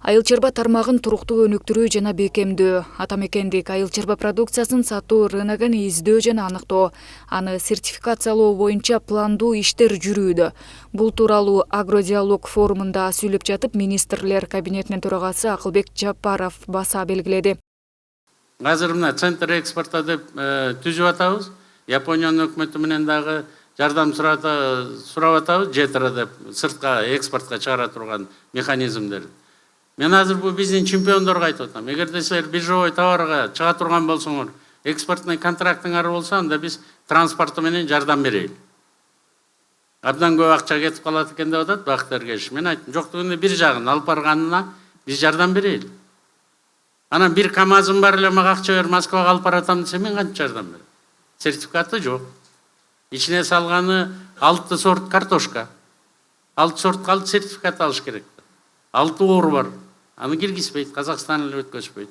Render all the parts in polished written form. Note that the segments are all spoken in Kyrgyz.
Айыл чарба тармагын туруктуу өнүктүрүү жана бекемдөө, атамекендик айыл чарба продукциясын сатуу рыногун издөө жана аныктоо, аны сертификациялоо боюнча пландуу иштер жүрүүдө. Бул тууралуу агродиалог форумунда сүйлөп жатып, министрлер кабинетинин төрагасы Акылбек Жапаров баса белгиледи. Азыр мына центр экспорта деп түзүп атабыз. Япониянын өкмөтү менен дагы жардам сурап атабыз, жетира деп сыртка экспортко чыгара турган механизмдер. Мен азыр бул биздин чемпиондорго айтып атам. Эгерде силер биржевой товарга чыга турган болсоңор, экспортный контрактыңар болсо, анда биз транспорту менен жардам берели. Абдан көп акча кетип калат экен деп атат Бакыт Эргешев. Мен айттым, жок дегенде бир жагын алып барганына биз жардам берели. Анан бир КАМАЗым бар эле, мага акча бер, Москвага алып баратам десе, мен кантип жардам берем? Сертификаты жок. Ичине салганы 6 сорт картошка. 6 сорт калды, сертификат алыш керек. 6 оор бар. Аны киргизбейт, Казакстан эле өткөзбөйт.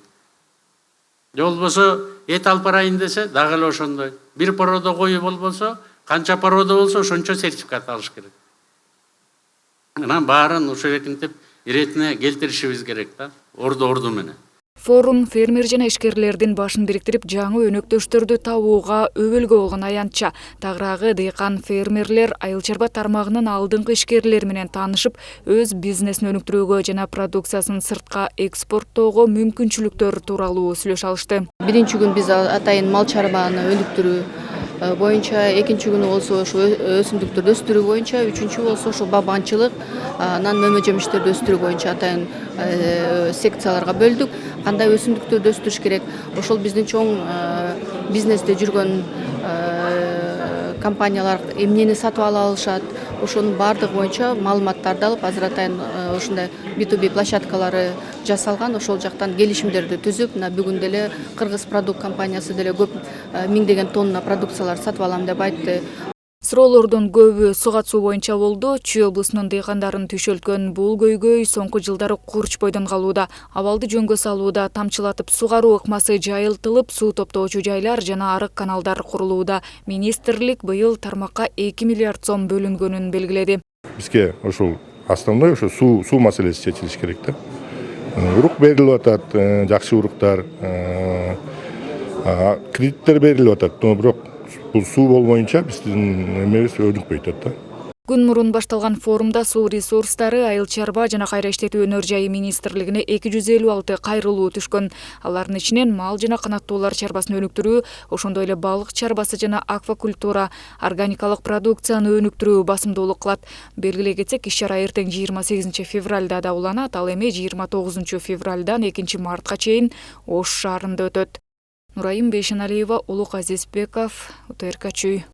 Же болбосо эт алып барайын десе, дагы эле ошондой. Бир порода кою болбосо, канча порода болсо, ошончо сертификат алыш керек. Анан баарын ушерекинтип иретине келтиришибиз керек да, орду менен. Форум фермер жана ишкерлердин башын бириктирип, жаңы өнөктөштөрдү табууга өбөлгө болгон аянтча. Тагыраагы дыйкан фермерлер айыл чарба тармагынын алдыңкы ишкерлери менен таанышып, өз бизнесин өнүктүрүүгө жана продукциясын сыртка экспорттоого мүмкүнчүлүктөр тууралуу сүйлөшүп алышты. Биринчи күн биз атайын мал чарбаны өнүктүрүү боюнча, экинчи күнү болсо ошо өсүмдүктөрдү өстүрүү боюнча, үчүнчү болсо ошо бабанчылык, анан мөмө жемиштерди өстүрүү боюнча атайын секцияларга бөлдүк. Кандай өсүмдүктөрдү өстүрүш керек, ошол биздин чоң бизнесте жүргөн компаниялар эмнени сатып ала алышат, ошонун баардыгы боюнча маалыматтарды алып, азыр атайын ушундай B2B площадкалары жасалган, ошол жактан келишимдерди түзүп, мына бүгүн деле Кыргыз продукт компаниясы деле көп миңдеген тонна продукциялар сатып алам деп айтты. Суроолордун көбү сугат суу боюнча болду. Чүй облусунун дыйкандарын түйшөлткөн бул көйгөй соңку жылдары курч бойдон калууда. Абалды жөнгө салууда, тамчылатып сугаруу ыкмасы жайылтылып, суу топтоочу жайлар жана арык каналдар курулууда. Министрлик быйыл тармакка 2 миллиард сом бөлүнгөнүн белгиледи. Бизге ошол основной ошо суу маселеси чечилиш керек да. Урук берилип атат, жакшы уруктар, кредиттер берилип атат, бирок бул суу болбоюнча биздин эмебиз өнүкпөйт да. Күн мурун башталган форумда суу ресурстары, айыл чарба жана кайра иштетүү өнөр жайы министрлигине 256 кайрылуу түшкөн. Алардын ичинен мал жана канаттуулар чарбасын өнүктүрүү, ошондой эле балык чарбасы жана аквакультура, органикалык продукцияны өнүктүрүү басымдуулук кылат. Белгилей кетсек, иш-чара эртең 28 февралда да уланат, ал эми 29 февралдан 2 мартка чейин Ош шаарында өтөт. Нурайым Бейшеналиева, Улук Азизбеков, УТРК Чүй.